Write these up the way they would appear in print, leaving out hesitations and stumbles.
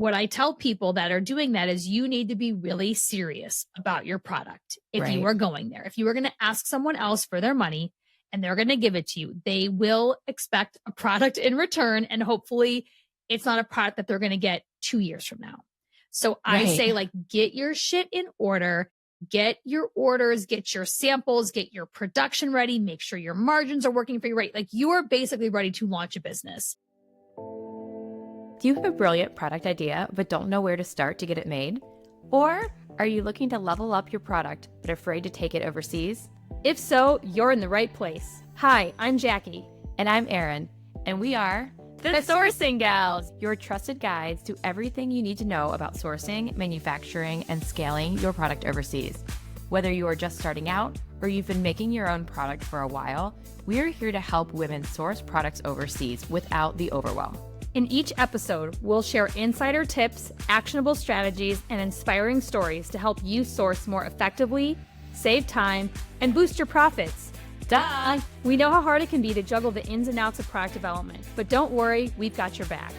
what I tell people that are doing that is you need to be really serious about your product. If you are going there, if you are going to ask someone else for their money and they're going to give it to you, they will expect a product in return. And hopefully it's not a product that they're going to get 2 years from now. So I say, like, get your shit in order, get your orders, get your samples, get your production ready, make sure your margins are working for you, right? Like, you are basically ready to launch a business. Do you have a brilliant product idea but don't know where to start to get it made? Or are you looking to level up your product but afraid to take it overseas? If so, you're in the right place. Hi, I'm Jackie. And I'm Erin. And we are the Sourcing Gals, your trusted guides to everything you need to know about sourcing, manufacturing, and scaling your product overseas. Whether you are just starting out or you've been making your own product for a while, we are here to help women source products overseas without the overwhelm. In each episode, we'll share insider tips, actionable strategies, and inspiring stories to help you source more effectively, save time, and boost your profits. Duh! We know how hard it can be to juggle the ins and outs of product development, but don't worry, we've got your back.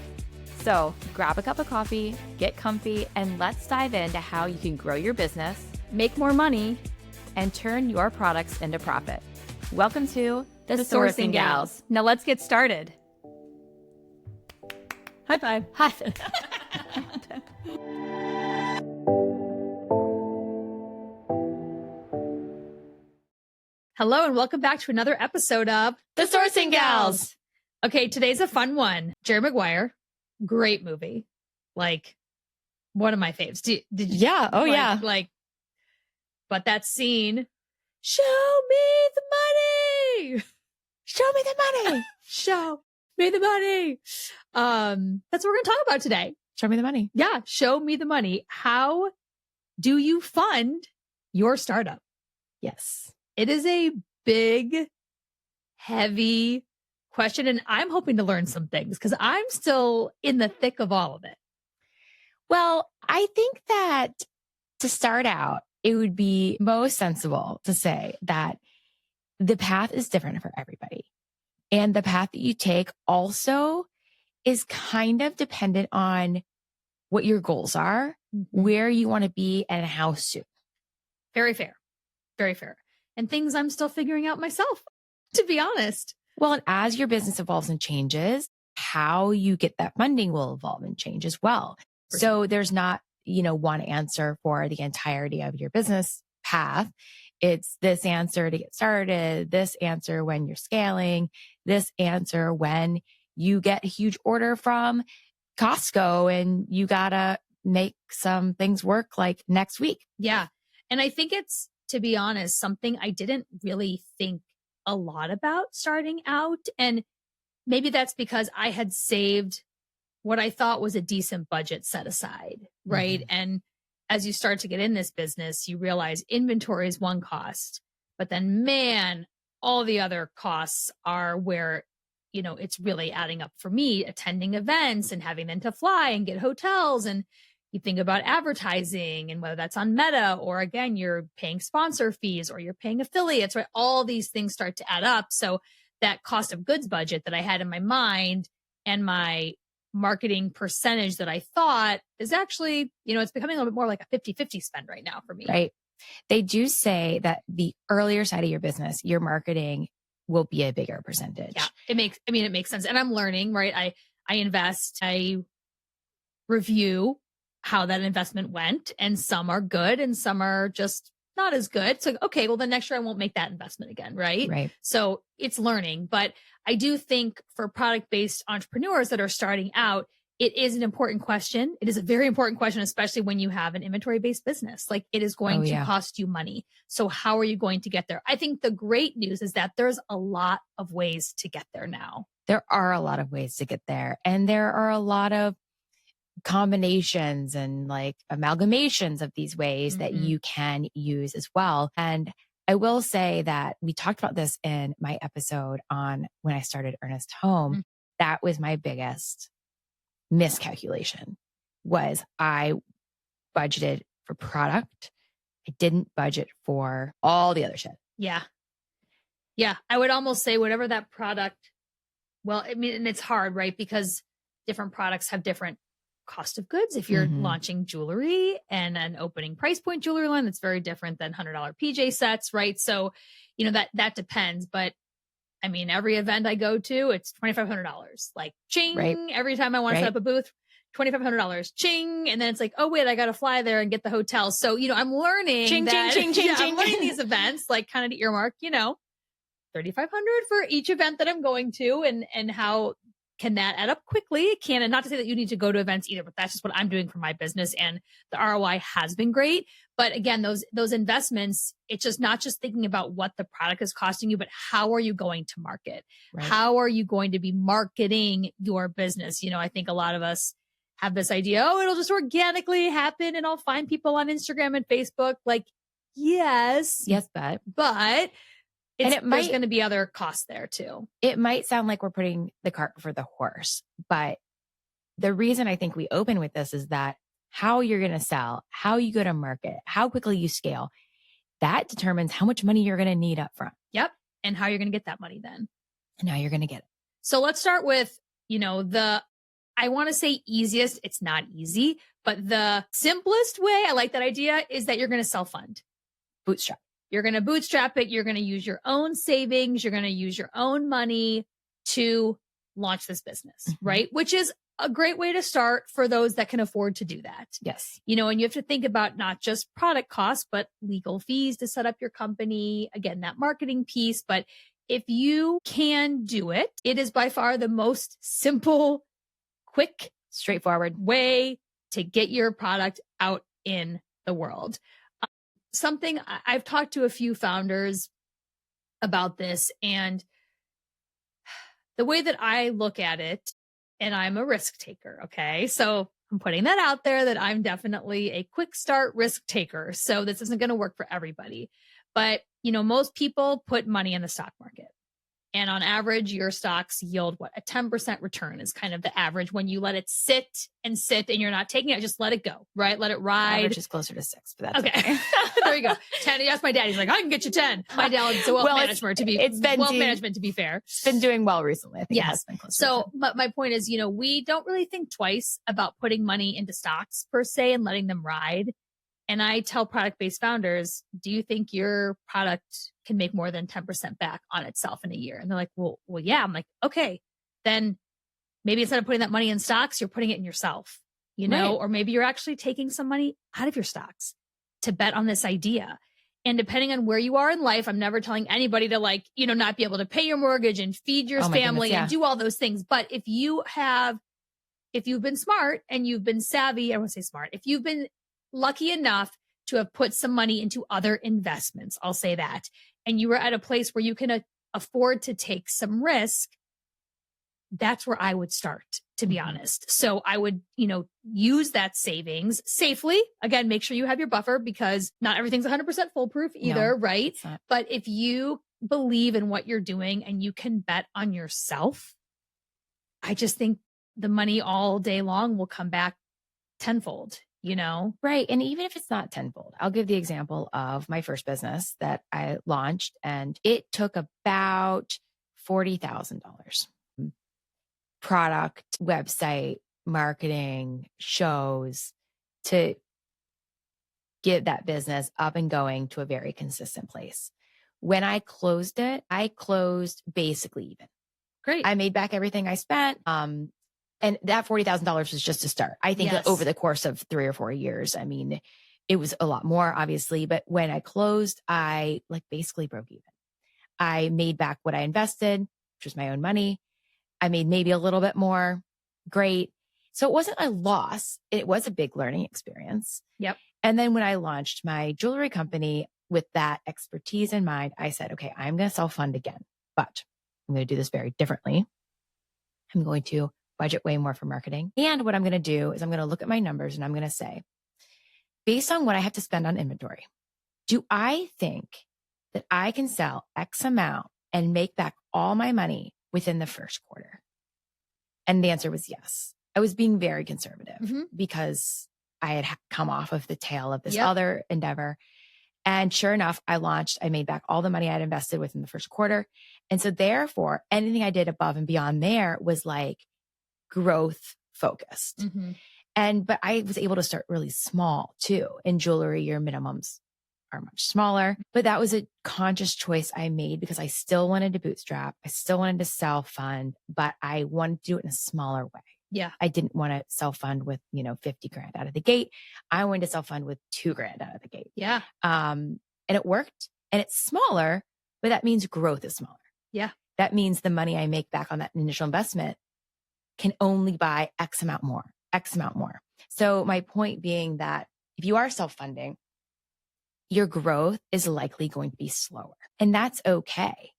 So grab a cup of coffee, get comfy, and let's dive into how you can grow your business, make more money, and turn your products into profit. Welcome to the Sourcing Gals. Now let's get started. High five. Hi. Hello and welcome back to another episode of The Sourcing Gals. Okay, today's a fun one. Jerry Maguire, great movie. Like, one of my faves. Did you? Yeah. Oh, yeah. Like, but that scene, show me the money. Show me the money. Show me the money. That's what we're going to talk about today. Show me the money. Yeah. Show me the money. How do you fund your startup? Yes. It is a big, heavy question. And I'm hoping to learn some things because I'm still in the thick of all of it. Well, I think that to start out, it would be most sensible to say that the path is different for everybody. And the path that you take also is kind of dependent on what your goals are, where you want to be, and how soon. Very fair. Very fair. And things I'm still figuring out myself, to be honest. Well, and as your business evolves and changes, how you get that funding will evolve and change as well. So there's not, one answer for the entirety of your business path. It's this answer to get started, this answer when you're scaling, this answer when you get a huge order from Costco and you gotta make some things work like next week. Yeah. And I think it's, to be honest, something I didn't really think a lot about starting out. And maybe that's because I had saved what I thought was a decent budget set aside, right? Mm-hmm. And as you start to get in this business, you realize inventory is one cost, but then, man, all the other costs are where, it's really adding up for me, attending events and having them to fly and get hotels. And you think about advertising and whether that's on Meta or, again, you're paying sponsor fees or you're paying affiliates, right? All these things start to add up. So that cost of goods budget that I had in my mind and my marketing percentage that I thought is actually, it's becoming a little bit more like a 50-50 spend right now for me. Right. They do say that the earlier side of your business, your marketing will be a bigger percentage. Yeah, it makes sense. And I'm learning, right? I invest, I review how that investment went, and some are good and some are just not as good. So, okay, well then next year I won't make that investment again. Right. Right. So it's learning, but I do think for product-based entrepreneurs that are starting out, it is an important question. It is a very important question, especially when you have an inventory-based business. Like, it is going to cost you money. So how are you going to get there? I think the great news is that there's a lot of ways to get there now. There are a lot of ways to get there. And there are a lot of combinations and like amalgamations of these ways that you can use as well. And I will say that we talked about this in my episode on when I started Earnest Home. That was my biggest miscalculation, was I budgeted for product. I didn't budget for all the other shit. Yeah. Yeah. I would almost say whatever that product, well, I mean, and it's hard, right? Because different products have different cost of goods. If you're launching jewelry and an opening price point jewelry line, that's very different than $100 PJ sets, right? So, that depends. But I mean, every event I go to, it's $2,500. Like, ching, Right. every time I want to set up a booth, $2,500, ching. And then it's like, oh, wait, I got to fly there and get the hotel. So, I'm learning ching, that, ching, ching, ching. I'm learning these events, like kind of to earmark, $3,500 for each event that I'm going to, and how can that add up quickly? It can. And not to say that you need to go to events either, but that's just what I'm doing for my business. And the ROI has been great. But again, those investments, it's just not just thinking about what the product is costing you, but how are you going to market? Right. How are you going to be marketing your business? I think a lot of us have this idea, oh, it'll just organically happen and I'll find people on Instagram and Facebook. Like, yes, but there's going to be other costs there too. It might sound like we're putting the cart before the horse, but the reason I think we open with this is that how you're going to sell, how you go to market, how quickly you scale, that determines how much money you're going to need up front. Yep. And how you're going to get that money then. And how you're going to get it. So let's start with, I want to say easiest. It's not easy, but the simplest way, I like that idea, is that you're going to self-fund. Bootstrap. You're going to bootstrap it. You're going to use your own savings. You're going to use your own money to launch this business, right? Which is a great way to start for those that can afford to do that. Yes. And you have to think about not just product costs, but legal fees to set up your company. Again, that marketing piece. But if you can do it, it is by far the most simple, quick, straightforward way to get your product out in the world. Something I've talked to a few founders about this, and the way that I look at it, and I'm a risk taker. Okay. So I'm putting that out there that I'm definitely a quick start risk taker. So this isn't going to work for everybody, but most people put money in the stock market. And on average, your stocks yield a 10% return is kind of the average when you let it sit and you're not taking it, just let it go, right? Let it ride. Average is closer to 6, but that's okay. There you go. 10. Yes, my dad, he's like, I can get you 10. My dad's wealth management to be fair. It's been doing well recently. I think yes. It has been closer. So my point is, we don't really think twice about putting money into stocks per se and letting them ride. And I tell product-based founders, do you think your product can make more than 10% back on itself in a year? And they're like, well, yeah. I'm like, okay, then maybe instead of putting that money in stocks, you're putting it in yourself, right. Or maybe you're actually taking some money out of your stocks to bet on this idea. And depending on where you are in life, I'm never telling anybody to not be able to pay your mortgage and feed your family and do all those things. But if you've been smart and you've been savvy, I won't say smart, if you've been lucky enough to have put some money into other investments, I'll say that, and you were at a place where you can afford to take some risk, that's where I would start, to be honest. So I would, use that savings safely. Again, make sure you have your buffer because not everything's 100% foolproof either, right? But if you believe in what you're doing and you can bet on yourself, I just think the money all day long will come back tenfold. Right. And even if it's not tenfold, I'll give the example of my first business that I launched, and it took about $40,000. Product, website, marketing, shows to get that business up and going to a very consistent place. When I closed it, I closed basically even. Great. I made back everything I spent. And that $40,000 was just a start. I think that over the course of 3 or 4 years, I mean, it was a lot more, obviously. But when I closed, I basically broke even. I made back what I invested, which was my own money. I made maybe a little bit more. Great. So it wasn't a loss. It was a big learning experience. Yep. And then when I launched my jewelry company with that expertise in mind, I said, okay, I'm going to self-fund again, but I'm going to do this very differently. I'm going to budget way more for marketing. And what I'm going to do is I'm going to look at my numbers and I'm going to say, based on what I have to spend on inventory, do I think that I can sell X amount and make back all my money within the first quarter? And the answer was yes. I was being very conservative because I had come off of the tail of this other endeavor. And sure enough, I made back all the money I had invested within the first quarter. And so therefore, anything I did above and beyond there was growth focused. But I was able to start really small too. In jewelry, your minimums are much smaller, but that was a conscious choice I made because I still wanted to bootstrap. I still wanted to self-fund, but I wanted to do it in a smaller way. Yeah. I didn't want to self-fund with, 50 grand out of the gate. I wanted to self-fund with 2 grand out of the gate. Yeah. And it worked, and it's smaller, but that means growth is smaller. Yeah. That means the money I make back on that initial investment can only buy X amount more. So my point being that if you are self-funding, your growth is likely going to be slower, and that's okay.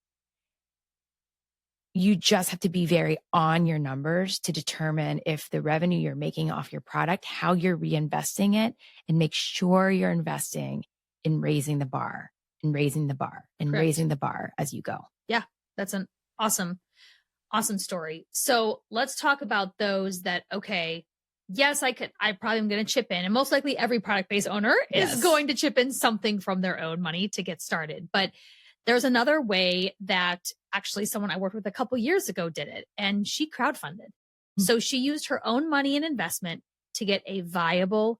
You just have to be very on your numbers to determine if the revenue you're making off your product, how you're reinvesting it, and make sure you're investing in raising the bar and raising the bar and Correct. raising the bar as you go. Yeah, that's an awesome story. So let's talk about those that, okay, yes, I probably am going to chip in, and most likely every product-based owner is going to chip in something from their own money to get started. But there's another way that actually someone I worked with a couple years ago did it, and she crowdfunded. Mm-hmm. So she used her own money and investment to get a viable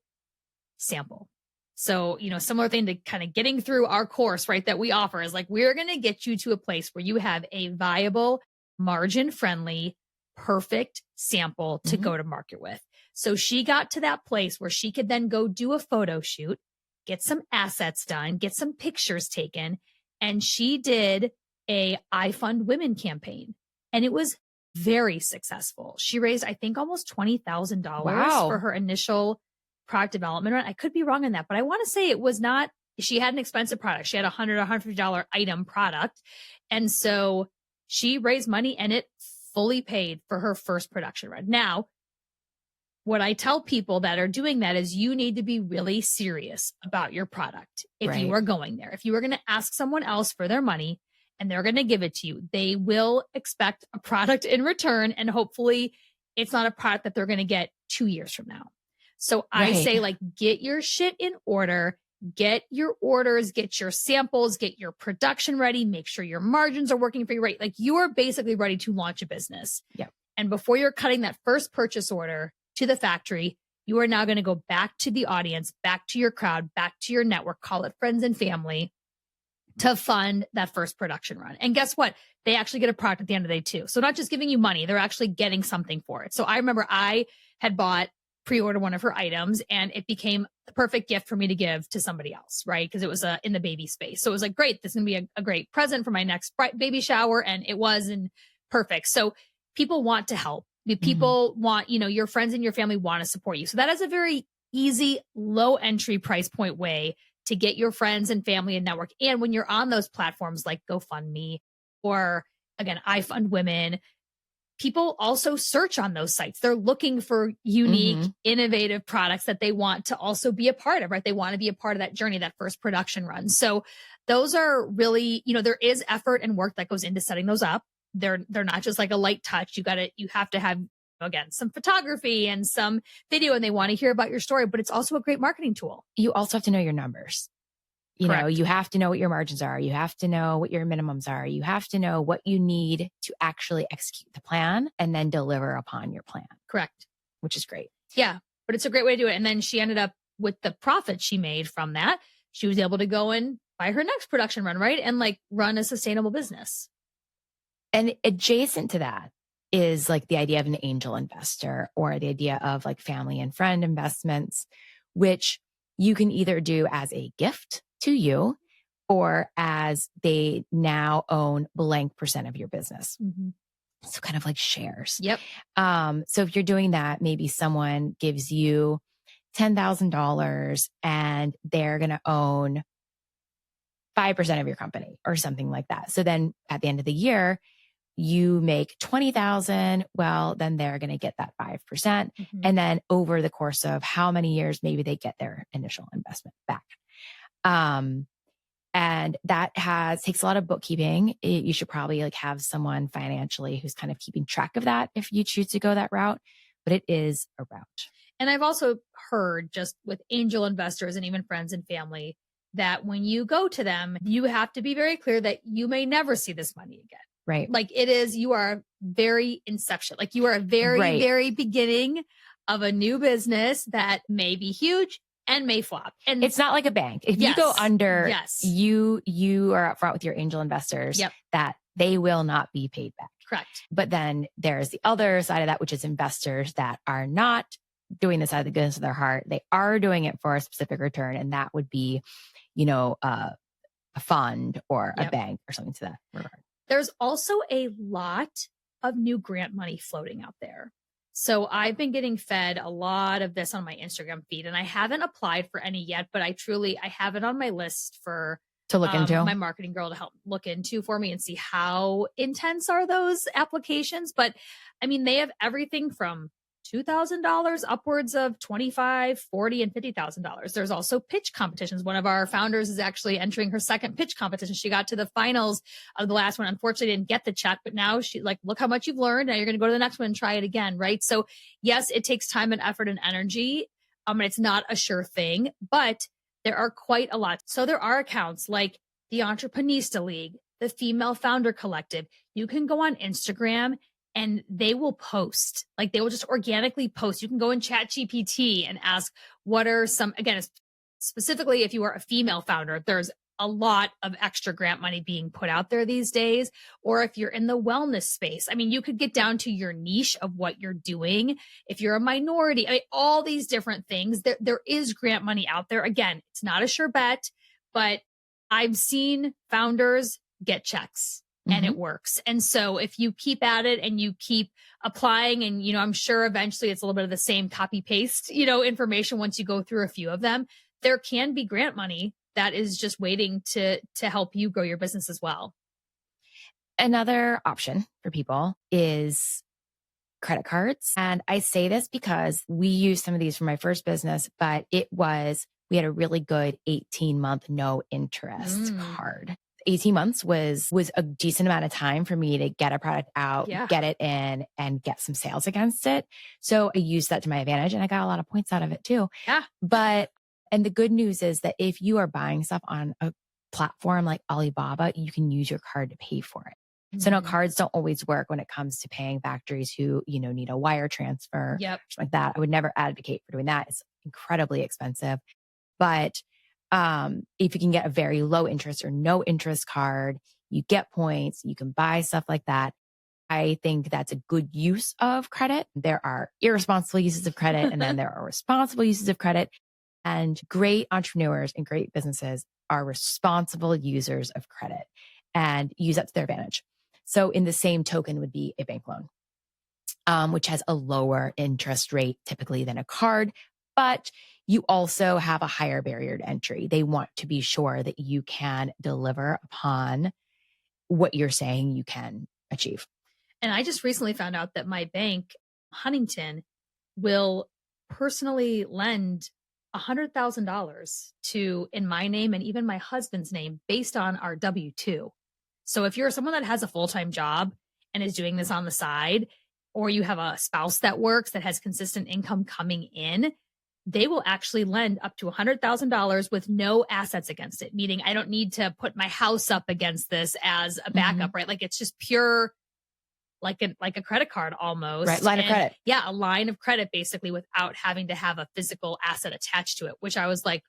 sample. So, similar thing to kind of getting through our course, right, that we offer is like, we're going to get you to a place where you have a viable, margin-friendly, perfect sample to go to market with. So she got to that place where she could then go do a photo shoot, get some assets done, get some pictures taken. And she did a I Fund Women campaign, and it was very successful. She raised, I think, almost $20,000 for her initial product development run. I could be wrong on that, but I want to say it was not, she had an expensive product. She had $150 item product. And so she raised money, and it fully paid for her first production run. Now, what I tell people that are doing that is you need to be really serious about your product. If you are going there, if you are going to ask someone else for their money and they're going to give it to you, they will expect a product in return. And hopefully it's not a product that they're going to get 2 years from now. So I say, like, get your shit in order, get your orders, get your samples, get your production ready, make sure your margins are working for you, right? Like, you are basically ready to launch a business. Yeah. And before you're cutting that first purchase order to the factory, you are now going to go back to the audience, back to your crowd, back to your network, call it friends and family, to fund that first production run. And guess what? They actually get a product at the end of the day too. So not just giving you money, they're actually getting something for it. So I remember I had pre-ordered one of her items, and it became the perfect gift for me to give to somebody else, right? Because it was in the baby space. So it was like, great, this is going to be a great present for my next baby shower. And it was perfect. So people want to help. People want, your friends and your family want to support you. So that is a very easy, low entry price point way to get your friends and family and network. And when you're on those platforms like GoFundMe or, again, I Fund Women, people also search on those sites. They're looking for unique, innovative products that they want to also be a part of, right? They want to be a part of that journey, that first production run. So those are really, there is effort and work that goes into setting those up. They're not just like a light touch. You have to have, again, some photography and some video, and they want to hear about your story, but it's also a great marketing tool. You also have to know your numbers. You have to know what your margins are. You have to know what your minimums are. You have to know what you need to actually execute the plan and then deliver upon your plan. Correct. Which is great. Yeah, but it's a great way to do it. And then she ended up with the profit she made from that. She was able to go and buy her next production run, right? And like run a sustainable business. And adjacent to that is like the idea of an angel investor, or the idea of like family and friend investments, which you can either do as a gift to you, or as they now own blank percent of your business. So kind of like shares. Yep. So if you're doing that, maybe someone gives you $10,000 and they're going to own 5% of your company or something like that. So then at the end of the year, you make 20,000. Well, then they're going to get that 5%. And then over the course of how many years, maybe they get their initial investment back. And that takes a lot of bookkeeping. You should probably like have someone financially who's kind of keeping track of that if you choose to go that route, but it is a route. And I've also heard, just with angel investors and even friends and family, that when you go to them, you have to be very clear that you may never see this money again. Right. Like you are very inception, like you are very, very beginning of a new business that may be huge and may flop. And it's not like a bank. If you go under, you are upfront with your angel investors that they will not be paid back. Correct. But then there's the other side of that, which is investors that are not doing this out of the goodness of their heart. They are doing it for a specific return. And that would be, a fund or a bank or something to that regard. There's also a lot of new grant money floating out there. So I've been getting fed a lot of this on my Instagram feed, and I haven't applied for any yet, but I have it on my list to look into, my marketing girl to help look into for me and see how intense are those applications. But I mean, they have everything from $2,000 upwards of $25,000, $40,000, and $50,000. There's also pitch competitions. One of our founders is actually entering her second pitch competition. She got to the finals of the last one. Unfortunately, didn't get the check, but now she look how much you've learned. Now you're going to go to the next one and try it again. Right. So yes, it takes time and effort and energy. And it's not a sure thing, but there are quite a lot. So there are accounts like the Entreprenista League, the Female Founder Collective. You can go on Instagram and they will post, they will just organically post. You can go in ChatGPT and ask, what are some, again, specifically if you are a female founder, there's a lot of extra grant money being put out there these days. Or if you're in the wellness space, I mean, you could get down to your niche of what you're doing. If you're a minority, I mean, all these different things, there is grant money out there. Again, it's not a sure bet, but I've seen founders get checks. And it works. And so if you keep at it and you keep applying and, I'm sure eventually it's a little bit of the same copy paste, information once you go through a few of them, there can be grant money that is just waiting to help you grow your business as well. Another option for people is credit cards. And I say this because we used some of these for my first business, but we had a really good 18-month no interest card. 18 months was a decent amount of time for me to get a product out, get it in, and get some sales against it. So I used that to my advantage and I got a lot of points out of it too. Yeah. And the good news is that if you are buying stuff on a platform like Alibaba, you can use your card to pay for it. Mm-hmm. So no, cards don't always work when it comes to paying factories who, need a wire transfer, something like that. I would never advocate for doing that. It's incredibly expensive. But if you can get a very low interest or no interest card, you get points, you can buy stuff like that. I think that's a good use of credit. There are irresponsible uses of credit and then there are responsible uses of credit. And great entrepreneurs and great businesses are responsible users of credit and use that to their advantage. So in the same token would be a bank loan, which has a lower interest rate typically than a card, but you also have a higher barrier to entry. They want to be sure that you can deliver upon what you're saying you can achieve. And I just recently found out that my bank, Huntington, will personally lend $100,000 in my name and even my husband's name based on our W-2. So if you're someone that has a full-time job and is doing this on the side, or you have a spouse that works that has consistent income coming in, they will actually lend up to $100,000 with no assets against it. Meaning I don't need to put my house up against this as a backup, right? It's just pure, like a credit card almost. Right. Line of credit. Yeah. A line of credit basically without having to have a physical asset attached to it, which I was like,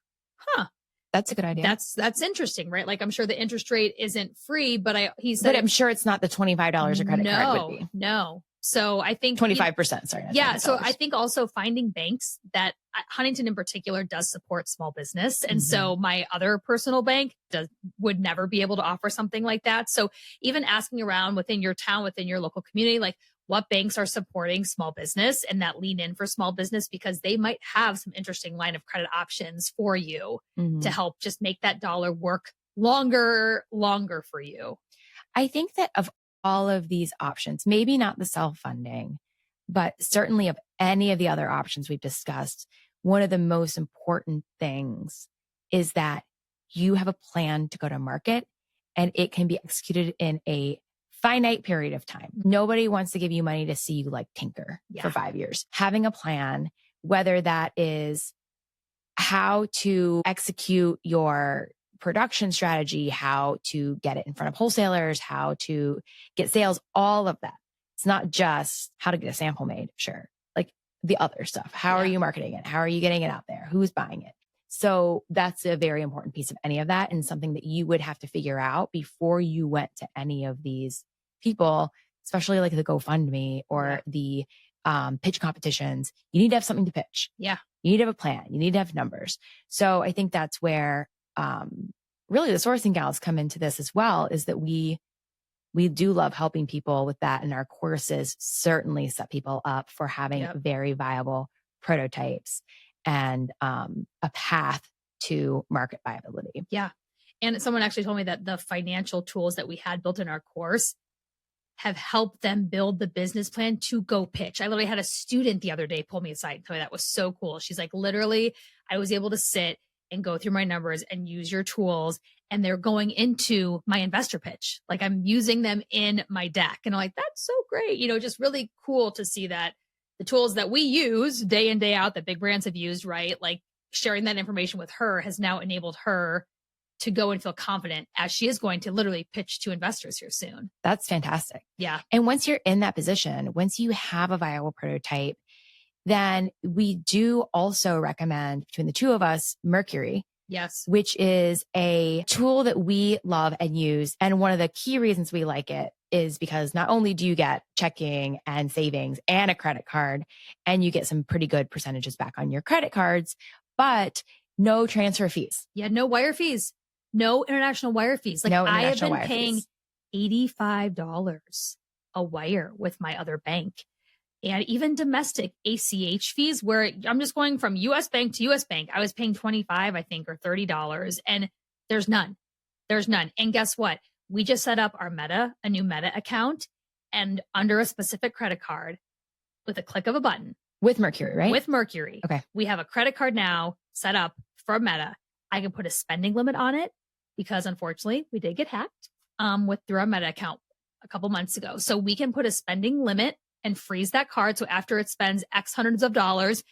that's a good idea. That's interesting, right? I'm sure the interest rate isn't free, but he said, but I'm sure it's not the $25 a credit card would be. No. So I think 25%, sorry. Yeah. So I think also finding banks that Huntington in particular does support small business. And so my other personal bank would never be able to offer something like that. So even asking around within your town, within your local community, what banks are supporting small business and that lean in for small business, because they might have some interesting line of credit options for you to help just make that dollar work longer for you. I think that of all of these options, maybe not the self-funding, but certainly of any of the other options we've discussed, one of the most important things is that you have a plan to go to market and it can be executed in a finite period of time. Nobody wants to give you money to see you tinker for 5 years. Having a plan, whether that is how to execute your production strategy, how to get it in front of wholesalers, how to get sales, all of that. It's not just how to get a sample made. Sure. the other stuff. How are you marketing it? How are you getting it out there? Who's buying it? So that's a very important piece of any of that, and something that you would have to figure out before you went to any of these people, especially like the GoFundMe or the pitch competitions. You need to have something to pitch. Yeah. You need to have a plan. You need to have numbers. So I think that's where really the sourcing gals come into this as well, is that we do love helping people with that. And our courses certainly set people up for having very viable prototypes and a path to market viability. Yeah. And someone actually told me that the financial tools that we had built in our course have helped them build the business plan to go pitch. I literally had a student the other day pull me aside and tell me that was so cool. She's like, literally, I was able to sit and go through my numbers and use your tools, and they're going into my investor pitch. Like, I'm using them in my deck. And I'm like, that's so great. You know, just really cool to see that the tools that we use day in, day out, that big brands have used, right? Like, sharing that information with her has now enabled her to go and feel confident as she is going to literally pitch to investors here soon. That's fantastic. Yeah. And once you're in that position, once you have a viable prototype, then we do also recommend, between the two of us, Mercury. Yes. Which is a tool that we love and use. And one of the key reasons we like it is because not only do you get checking and savings and a credit card, and you get some pretty good percentages back on your credit cards, but no transfer fees. Yeah, no wire fees. No international wire fees. Like, no I have been paying fees. $85 a wire with my other bank. And even domestic ACH fees, where I'm just going from US bank to US bank. I was paying $25, I think, or $30, and there's none. There's none. And guess what? We just set up our a new Meta account, and under a specific credit card with a click of a button. With Mercury, right? With Mercury. Okay. We have a credit card now set up for Meta. I can put a spending limit on it because, unfortunately, we did get hacked through our Meta account a couple months ago. So we can put a spending limit and freeze that card. So after it spends X hundreds of dollars,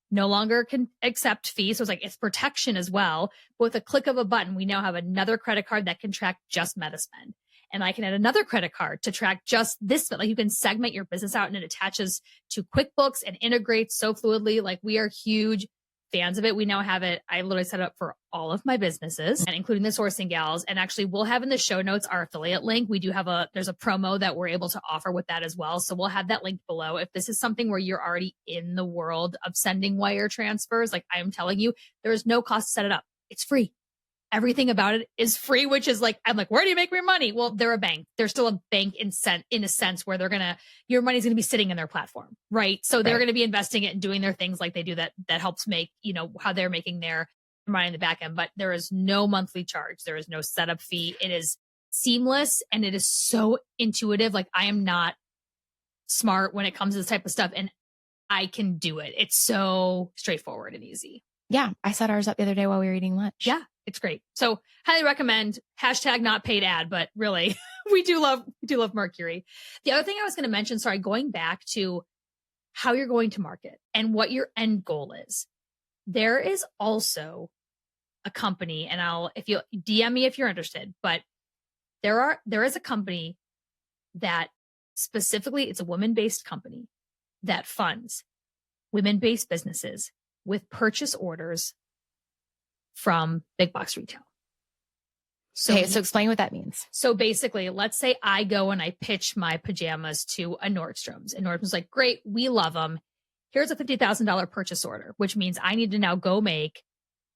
no longer can accept fees. So it's like, it's protection as well. But with a click of a button, we now have another credit card that can track just Meta spend. And I can add another credit card to track just this. Like, you can segment your business out, and it attaches to QuickBooks and integrates so fluidly. Like, we are huge fans of it. We now have it. I literally set it up for all of my businesses, and including the sourcing gals. And actually, we'll have in the show notes our affiliate link. We do have there's a promo that we're able to offer with that as well. So we'll have that linked below. If this is something where you're already in the world of sending wire transfers, like I'm telling you, there is no cost to set it up. It's free. Everything about it is free, which is like, I'm like, where do you make your money? Well, they're a bank. They're still a bank in a sense where your money's going to be sitting in their platform, right? So they're going to be investing it and doing their things like they do that helps make, how they're making their money in the back end. But there is no monthly charge. There is no setup fee. It is seamless, and it is so intuitive. Like, I am not smart when it comes to this type of stuff, and I can do it. It's so straightforward and easy. Yeah. I set ours up the other day while we were eating lunch. Yeah. It's great. So highly recommend. # not paid ad, but really we do love Mercury. The other thing I was going to mention, sorry, going back to how you're going to market and what your end goal is. There is also a company, and if you DM me if you're interested, but there is a company that specifically, it's a women-based company that funds women-based businesses with purchase orders from big box retail. So explain what that means. So basically, let's say I go and I pitch my pajamas to a Nordstrom's, and Nordstrom's like, great, we love them. Here's a $50,000 purchase order, which means I need to now go make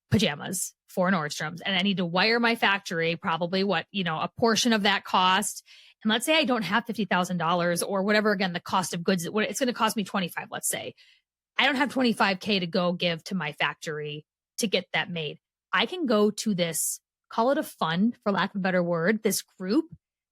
pajamas for Nordstrom's, and I need to wire my factory probably a portion of that cost. And let's say I don't have $50,000 or whatever, again, the cost of goods, it's going to cost me 25, let's say. I don't have 25K to go give to my factory to get that made. I can go to this, call it a fund, for lack of a better word, this group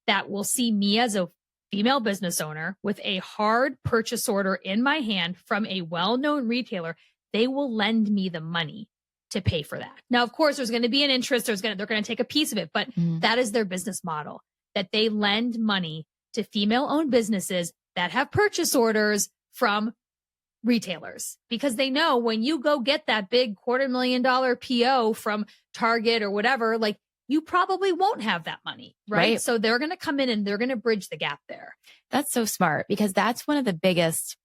that will see me as a female business owner with a hard purchase order in my hand from a well-known retailer. They will lend me the money to pay for that. Now, of course, there's going to be an interest. They're going to take a piece of it, but that is their business model, that they lend money to female-owned businesses that have purchase orders from retailers, because they know when you go get that big $250,000 PO from Target or whatever, like, you probably won't have that money, right? So they're going to come in and they're going to bridge the gap there. That's so smart, because that's one of the biggest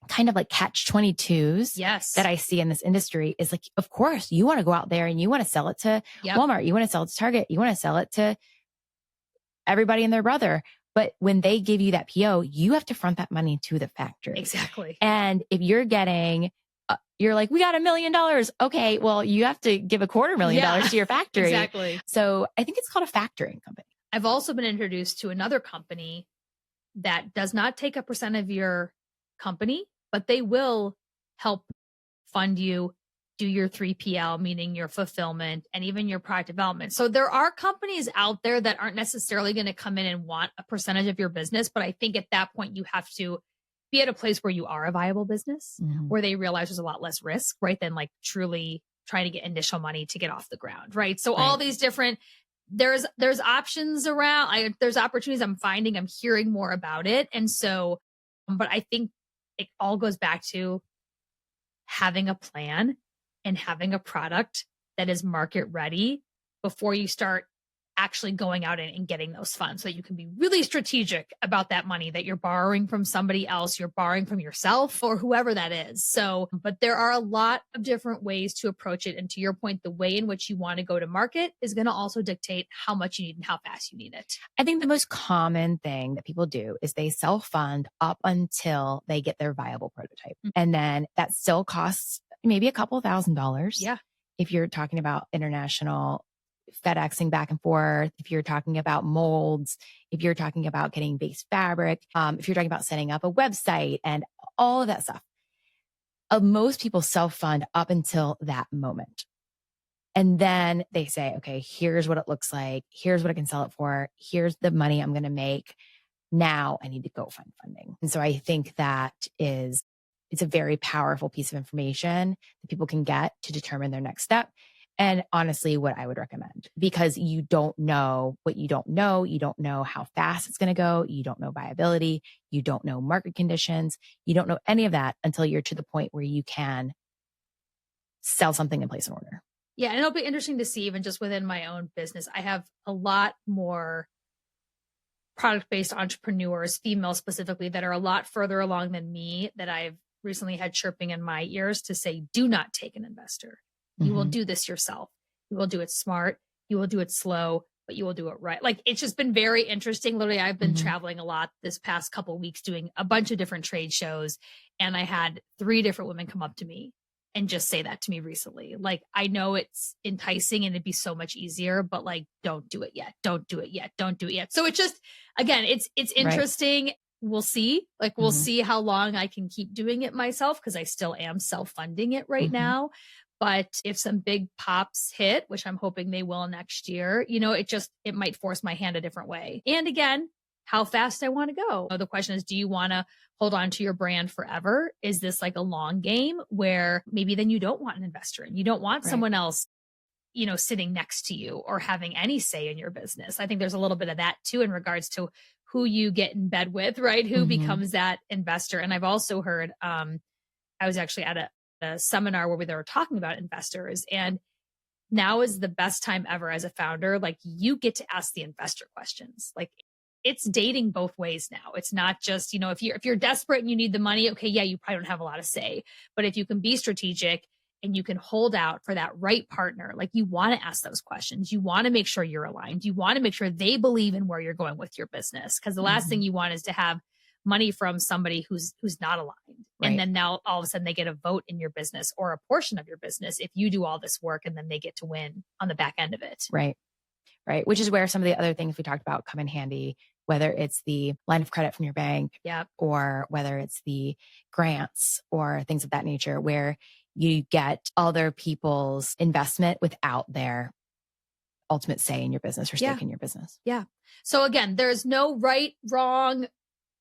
kind of like catch 22s Yes. that I see in this industry is like, of course, you want to go out there and you want to sell it to Walmart. You want to sell it to Target. You want to sell it to everybody and their brother. But when they give you that PO, you have to front that money to the factory. Exactly. And if you're getting, you're like, we got $1 million. Okay. Well, you have to give $250,000 to your factory. Exactly. So I think it's called a factoring company. I've also been introduced to another company that does not take a percent of your company, but they will help fund you, do your 3PL, meaning your fulfillment and even your product development. So there are companies out there that aren't necessarily going to come in and want a percentage of your business. But I think at that point, you have to be at a place where you are a viable business, where they realize there's a lot less risk, right? Than like truly trying to get initial money to get off the ground, right? So all these different, there's options around, there's opportunities I'm finding, I'm hearing more about it. And so, but I think it all goes back to having a plan and having a product that is market ready before you start actually going out and getting those funds, so that you can be really strategic about that money that you're borrowing from somebody else, you're borrowing from yourself or whoever that is. So, but there are a lot of different ways to approach it. And to your point, the way in which you want to go to market is going to also dictate how much you need and how fast you need it. I think the most common thing that people do is they self-fund up until they get their viable prototype. And then that still costs maybe a couple $1,000s. Yeah. If you're talking about international FedExing back and forth, if you're talking about molds, if you're talking about getting base fabric, if you're talking about setting up a website and all of that stuff, most people self-fund up until that moment. And then they say, okay, here's what it looks like. Here's what I can sell it for. Here's the money I'm going to make. Now I need to go find funding. And so I think it's a very powerful piece of information that people can get to determine their next step. And honestly, what I would recommend, because you don't know what you don't know. You don't know how fast it's going to go. You don't know viability. You don't know market conditions. You don't know any of that until you're to the point where you can sell something and place an order. Yeah. And it'll be interesting to see, even just within my own business, I have a lot more product-based entrepreneurs, female specifically, that are a lot further along than me, that I've recently had chirping in my ears to say, do not take an investor. You will do this yourself. You will do it smart. You will do it slow, but you will do it right. Like, it's just been very interesting. Literally, I've been traveling a lot this past couple of weeks, doing a bunch of different trade shows. And I had 3 different women come up to me and just say that to me recently. Like, I know it's enticing and it'd be so much easier, but like, don't do it yet. Don't do it yet. Don't do it yet. So it's just, again, it's interesting. Right. We'll see. Like, we'll see how long I can keep doing it myself, because I still am self-funding it right now. But if some big pops hit, which I'm hoping they will next year, it might force my hand a different way. And again, how fast I want to go. The question is, do you want to hold on to your brand forever? Is this like a long game where maybe then you don't want an investor and you don't want someone else, sitting next to you or having any say in your business? I think there's a little bit of that too, in regards to who you get in bed with, right? Who becomes that investor. And I've also heard, I was actually at a seminar where they were talking about investors, and now is the best time ever as a founder. Like, you get to ask the investor questions. Like, it's dating both ways now. It's not just, if you're desperate and you need the money, okay, yeah, you probably don't have a lot of say. But if you can be strategic and you can hold out for that right partner, like, you want to ask those questions. You want to make sure you're aligned. You want to make sure they believe in where you're going with your business. Because the last thing you want is to have money from somebody who's not aligned. Right. And then now all of a sudden they get a vote in your business or a portion of your business if you do all this work, and then they get to win on the back end of it. Right. Right. Which is where some of the other things we talked about come in handy, whether it's the line of credit from your bank, or whether it's the grants or things of that nature, where you get other people's investment without their ultimate say in your business or stake in your business. Yeah. So again, there's no right, wrong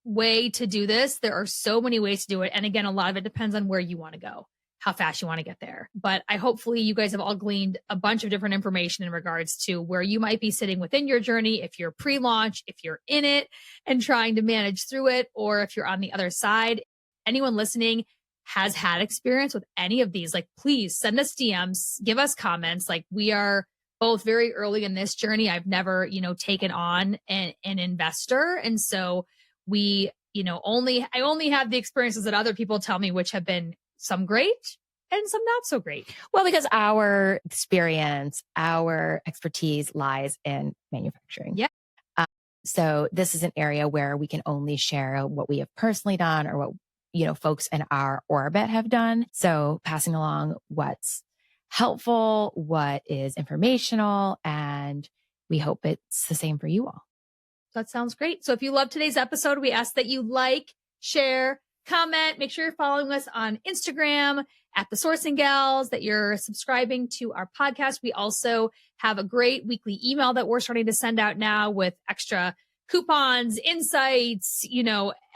way to do this. There are so many ways to do it. And again, a lot of it depends on where you want to go, how fast you want to get there. But hopefully you guys have all gleaned a bunch of different information in regards to where you might be sitting within your journey. If you're pre-launch, if you're in it and trying to manage through it, or if you're on the other side. Anyone listening has had experience with any of these, like, please send us DMs, give us comments. Like, we are both very early in this journey. I've never, taken on an investor. And so we, I only have the experiences that other people tell me, which have been some great and some not so great. Well, because our experience, our expertise lies in manufacturing. Yeah. So this is an area where we can only share what we have personally done or what, folks in our orbit have done. So passing along what's helpful, what is informational, and we hope it's the same for you all. That sounds great. So if you love today's episode, we ask that you like, share, comment, make sure you're following us on Instagram at The Sourcing Gals, that you're subscribing to our podcast. We also have a great weekly email that we're starting to send out now with extra coupons, insights,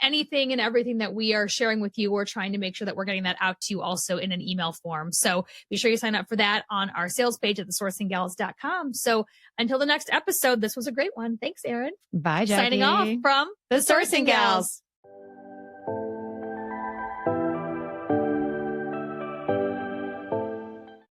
anything and everything that we are sharing with you. We're trying to make sure that we're getting that out to you also in an email form. So be sure you sign up for that on our sales page at thesourcinggals.com. So until the next episode, this was a great one. Thanks, Erin. Bye, Jackie. Signing off from The Sourcing Gals.